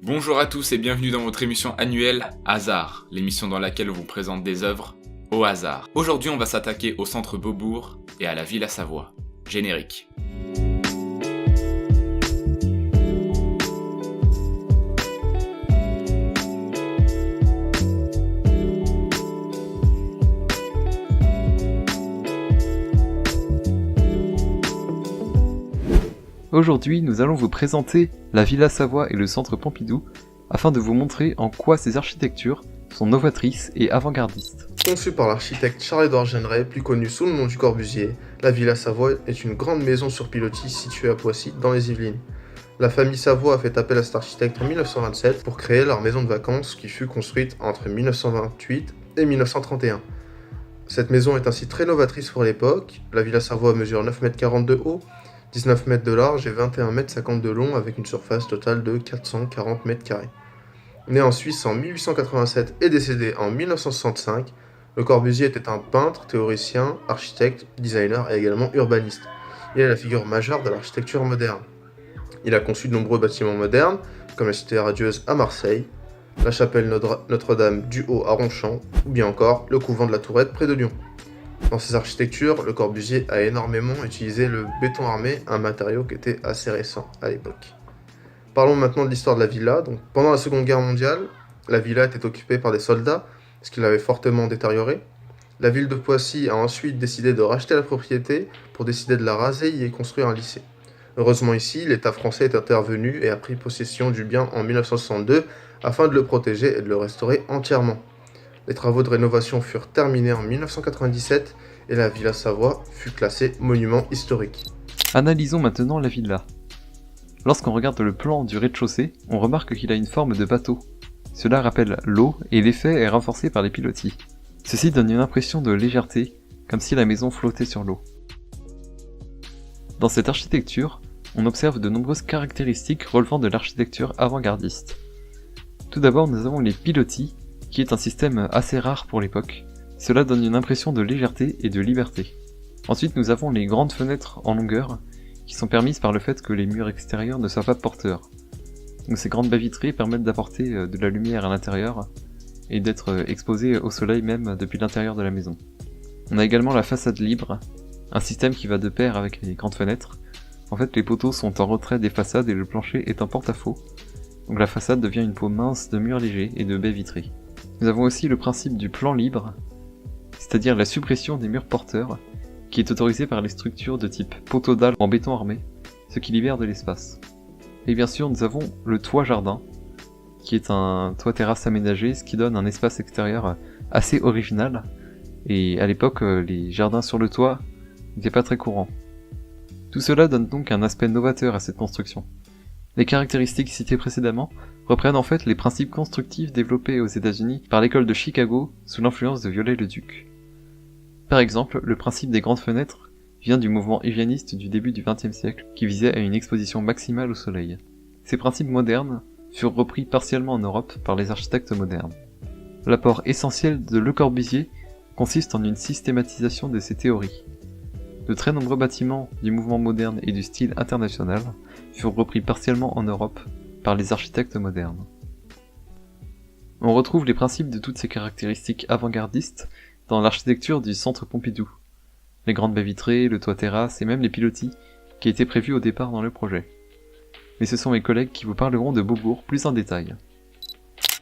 Bonjour à tous et bienvenue dans votre émission annuelle Hasard, l'émission dans laquelle on vous présente des œuvres au hasard. Aujourd'hui, on va s'attaquer au centre Beaubourg et à la Villa Savoie. Générique. Aujourd'hui, nous allons vous présenter la Villa Savoie et le Centre Pompidou afin de vous montrer en quoi ces architectures sont novatrices et avant-gardistes. Conçue par l'architecte Charles-Édouard Jeanneret, plus connu sous le nom du Corbusier, la Villa Savoie est une grande maison sur pilotis située à Poissy, dans les Yvelines. La famille Savoie a fait appel à cet architecte en 1927 pour créer leur maison de vacances qui fut construite entre 1928 et 1931. Cette maison est ainsi très novatrice pour l'époque. La Villa Savoie mesure 9,40 m de haut, 19 mètres de large et 21,50 m de long avec une surface totale de 440 m². Né en Suisse en 1887 et décédé en 1965, Le Corbusier était un peintre, théoricien, architecte, designer et également urbaniste. Il est la figure majeure de l'architecture moderne. Il a conçu de nombreux bâtiments modernes, comme la Cité radieuse à Marseille, la chapelle Notre-Dame du Haut à Ronchamp, ou bien encore le couvent de la Tourette près de Lyon. Dans ses architectures, Le Corbusier a énormément utilisé le béton armé, un matériau qui était assez récent à l'époque. Parlons maintenant de l'histoire de la villa. Pendant la Seconde Guerre mondiale, la villa était occupée par des soldats, ce qui l'avait fortement détériorée. La ville de Poissy a ensuite décidé de racheter la propriété pour décider de la raser et y construire un lycée. Heureusement ici, l'État français est intervenu et a pris possession du bien en 1962 afin de le protéger et de le restaurer entièrement. Les travaux de rénovation furent terminés en 1997 et la Villa Savoie fut classée monument historique. Analysons maintenant la villa. Lorsqu'on regarde le plan du rez-de-chaussée, on remarque qu'il a une forme de bateau. Cela rappelle l'eau et l'effet est renforcé par les pilotis. Ceci donne une impression de légèreté, comme si la maison flottait sur l'eau. Dans cette architecture, on observe de nombreuses caractéristiques relevant de l'architecture avant-gardiste. Tout d'abord, nous avons les pilotis, qui est un système assez rare pour l'époque. Cela donne une impression de légèreté et de liberté. Ensuite, nous avons les grandes fenêtres en longueur, qui sont permises par le fait que les murs extérieurs ne soient pas porteurs. Donc ces grandes baies vitrées permettent d'apporter de la lumière à l'intérieur, et d'être exposées au soleil même depuis l'intérieur de la maison. On a également la façade libre, un système qui va de pair avec les grandes fenêtres. En fait, les poteaux sont en retrait des façades et le plancher est en porte-à-faux. Donc la façade devient une peau mince de murs légers et de baies vitrées. Nous avons aussi le principe du plan libre, c'est-à-dire la suppression des murs porteurs, qui est autorisé par les structures de type poteau dalle en béton armé, ce qui libère de l'espace. Et bien sûr, nous avons le toit jardin, qui est un toit terrasse aménagé, ce qui donne un espace extérieur assez original, et à l'époque, les jardins sur le toit n'étaient pas très courants. Tout cela donne donc un aspect novateur à cette construction. Les caractéristiques citées précédemment reprennent en fait les principes constructifs développés aux États-Unis par l'école de Chicago sous l'influence de Viollet-le-Duc. Par exemple, le principe des grandes fenêtres vient du mouvement hygiéniste du début du XXe siècle qui visait à une exposition maximale au soleil. Ces principes modernes furent repris partiellement en Europe par les architectes modernes. L'apport essentiel de Le Corbusier consiste en une systématisation de ces théories. De très nombreux bâtiments du mouvement moderne et du style international furent repris partiellement en Europe par les architectes modernes. On retrouve les principes de toutes ces caractéristiques avant-gardistes dans l'architecture du centre Pompidou. Les grandes baies vitrées, le toit terrasse et même les pilotis qui étaient prévus au départ dans le projet. Mais ce sont mes collègues qui vous parleront de Beaubourg plus en détail.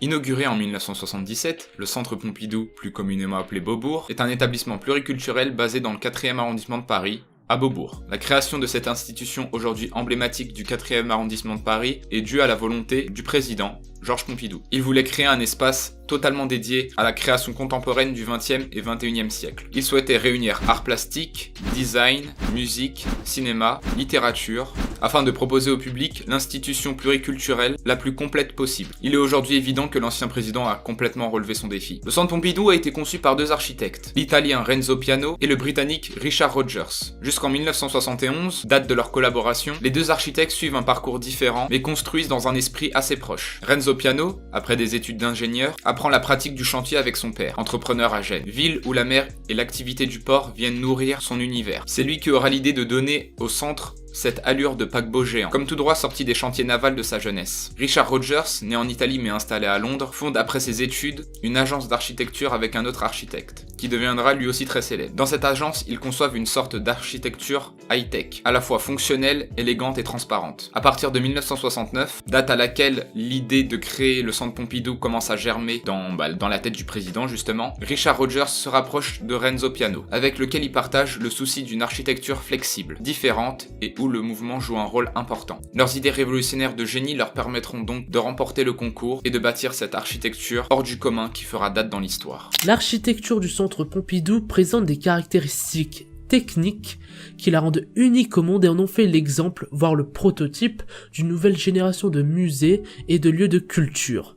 Inauguré en 1977, le Centre Pompidou, plus communément appelé Beaubourg, est un établissement pluriculturel basé dans le 4e arrondissement de Paris, à Beaubourg. La création de cette institution aujourd'hui emblématique du 4e arrondissement de Paris est due à la volonté du président, Georges Pompidou. Il voulait créer un espace totalement dédié à la création contemporaine du XXe et XXIe siècle. Il souhaitait réunir art plastique, design, musique, cinéma, littérature, afin de proposer au public l'institution pluriculturelle la plus complète possible. Il est aujourd'hui évident que l'ancien président a complètement relevé son défi. Le centre Pompidou a été conçu par deux architectes, l'italien Renzo Piano et le britannique Richard Rogers. Jusqu'en 1971, date de leur collaboration, les deux architectes suivent un parcours différent mais construisent dans un esprit assez proche. Renzo Piano, après des études d'ingénieur, apprend la pratique du chantier avec son père, entrepreneur à Gênes, ville où la mer et l'activité du port viennent nourrir son univers. C'est lui qui aura l'idée de donner au centre cette allure de paquebot géant, comme tout droit sorti des chantiers navals de sa jeunesse. Richard Rogers, né en Italie mais installé à Londres, fonde après ses études une agence d'architecture avec un autre architecte, qui deviendra lui aussi très célèbre. Dans cette agence, ils conçoivent une sorte d'architecture high-tech, à la fois fonctionnelle, élégante et transparente. À partir de 1969, date à laquelle l'idée de créer le centre Pompidou commence à germer dans la tête du président justement, Richard Rogers se rapproche de Renzo Piano, avec lequel il partage le souci d'une architecture flexible, différente et où le mouvement joue un rôle important. Leurs idées révolutionnaires de génie leur permettront donc de remporter le concours et de bâtir cette architecture hors du commun qui fera date dans l'histoire. L'architecture du centre Pompidou présente des caractéristiques techniques qui la rendent unique au monde et en ont fait l'exemple, voire le prototype, d'une nouvelle génération de musées et de lieux de culture.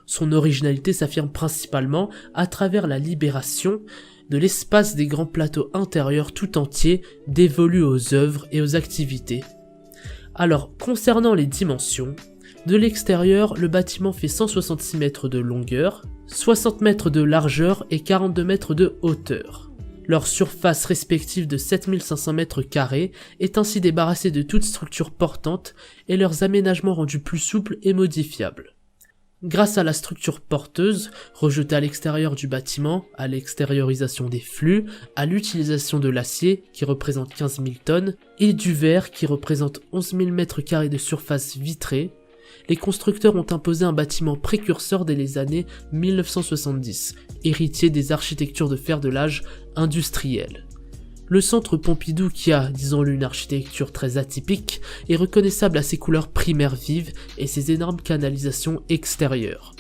Son originalité s'affirme principalement à travers la libération de l'espace des grands plateaux intérieurs tout entiers dévolus aux œuvres et aux activités. Alors, concernant les dimensions, de l'extérieur, le bâtiment fait 166 mètres de longueur, 60 mètres de largeur et 42 mètres de hauteur. Leur surface respective de 7500 mètres carrés est ainsi débarrassée de toute structure portante et leurs aménagements rendus plus souples et modifiables. Grâce à la structure porteuse, rejetée à l'extérieur du bâtiment, à l'extériorisation des flux, à l'utilisation de l'acier, qui représente 15 000 tonnes, et du verre, qui représente 11 000 mètres carrés de surface vitrée, les constructeurs ont imposé un bâtiment précurseur dès les années 1970, héritier des architectures de fer de l'âge industriel. Le centre Pompidou, qui a, disons-le, une architecture très atypique, est reconnaissable à ses couleurs primaires vives et ses énormes canalisations extérieures.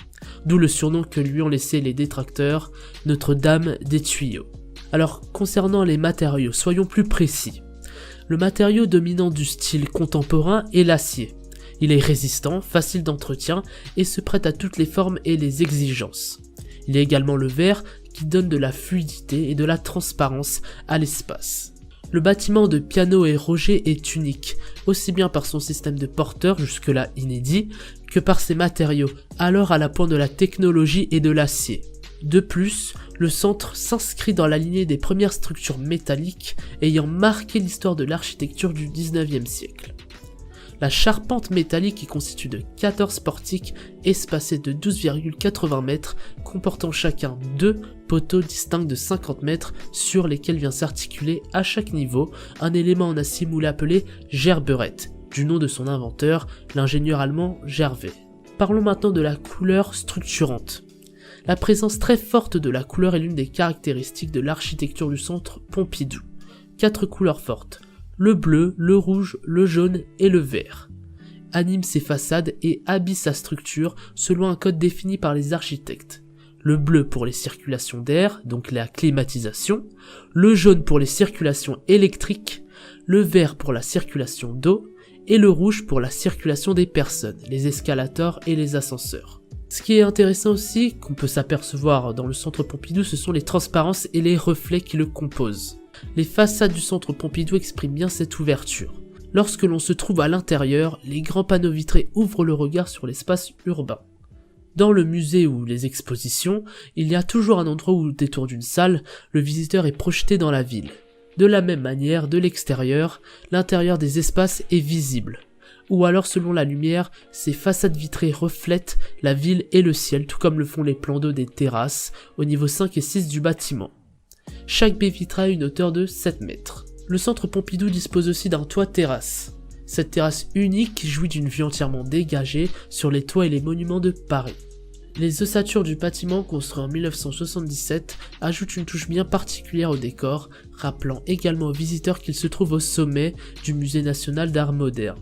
D'où le surnom que lui ont laissé les détracteurs, Notre-Dame des tuyaux. Alors, concernant les matériaux, soyons plus précis. Le matériau dominant du style contemporain est l'acier. Il est résistant, facile d'entretien et se prête à toutes les formes et les exigences. Il y a également le verre qui donne de la fluidité et de la transparence à l'espace. Le bâtiment de Piano et Roger est unique, aussi bien par son système de porteurs jusque-là inédit, que par ses matériaux, alors à la pointe de la technologie et de l'acier. De plus, le centre s'inscrit dans la lignée des premières structures métalliques ayant marqué l'histoire de l'architecture du 19e siècle. La charpente métallique qui constitue de 14 portiques espacés de 12,80 mètres, comportant chacun 2 poteaux distincts de 50 mètres sur lesquels vient s'articuler à chaque niveau un élément en acier moulé appelé gerberette, du nom de son inventeur, l'ingénieur allemand Gervais. Parlons maintenant de la couleur structurante. La présence très forte de la couleur est l'une des caractéristiques de l'architecture du centre Pompidou. 4 couleurs fortes. Le bleu, le rouge, le jaune et le vert, anime ses façades et habille sa structure selon un code défini par les architectes. Le bleu pour les circulations d'air, donc la climatisation, le jaune pour les circulations électriques, le vert pour la circulation d'eau, et le rouge pour la circulation des personnes, les escalators et les ascenseurs. Ce qui est intéressant aussi, qu'on peut s'apercevoir dans le centre Pompidou, ce sont les transparences et les reflets qui le composent. Les façades du centre Pompidou expriment bien cette ouverture. Lorsque l'on se trouve à l'intérieur, les grands panneaux vitrés ouvrent le regard sur l'espace urbain. Dans le musée ou les expositions, il y a toujours un endroit où, au détour d'une salle, le visiteur est projeté dans la ville. De la même manière, de l'extérieur, l'intérieur des espaces est visible. Ou alors, selon la lumière, ces façades vitrées reflètent la ville et le ciel, tout comme le font les plans d'eau des terrasses, au niveau 5 et 6 du bâtiment. Chaque baie vitrée a une hauteur de 7 mètres. Le centre Pompidou dispose aussi d'un toit terrasse. Cette terrasse unique jouit d'une vue entièrement dégagée sur les toits et les monuments de Paris. Les ossatures du bâtiment construit en 1977 ajoutent une touche bien particulière au décor, rappelant également aux visiteurs qu'il se trouve au sommet du Musée national d'art moderne.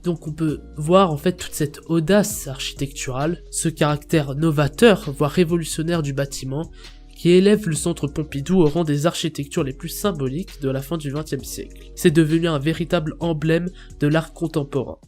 Donc on peut voir en fait toute cette audace architecturale, ce caractère novateur, voire révolutionnaire du bâtiment, qui élève le centre Pompidou au rang des architectures les plus symboliques de la fin du XXe siècle. C'est devenu un véritable emblème de l'art contemporain.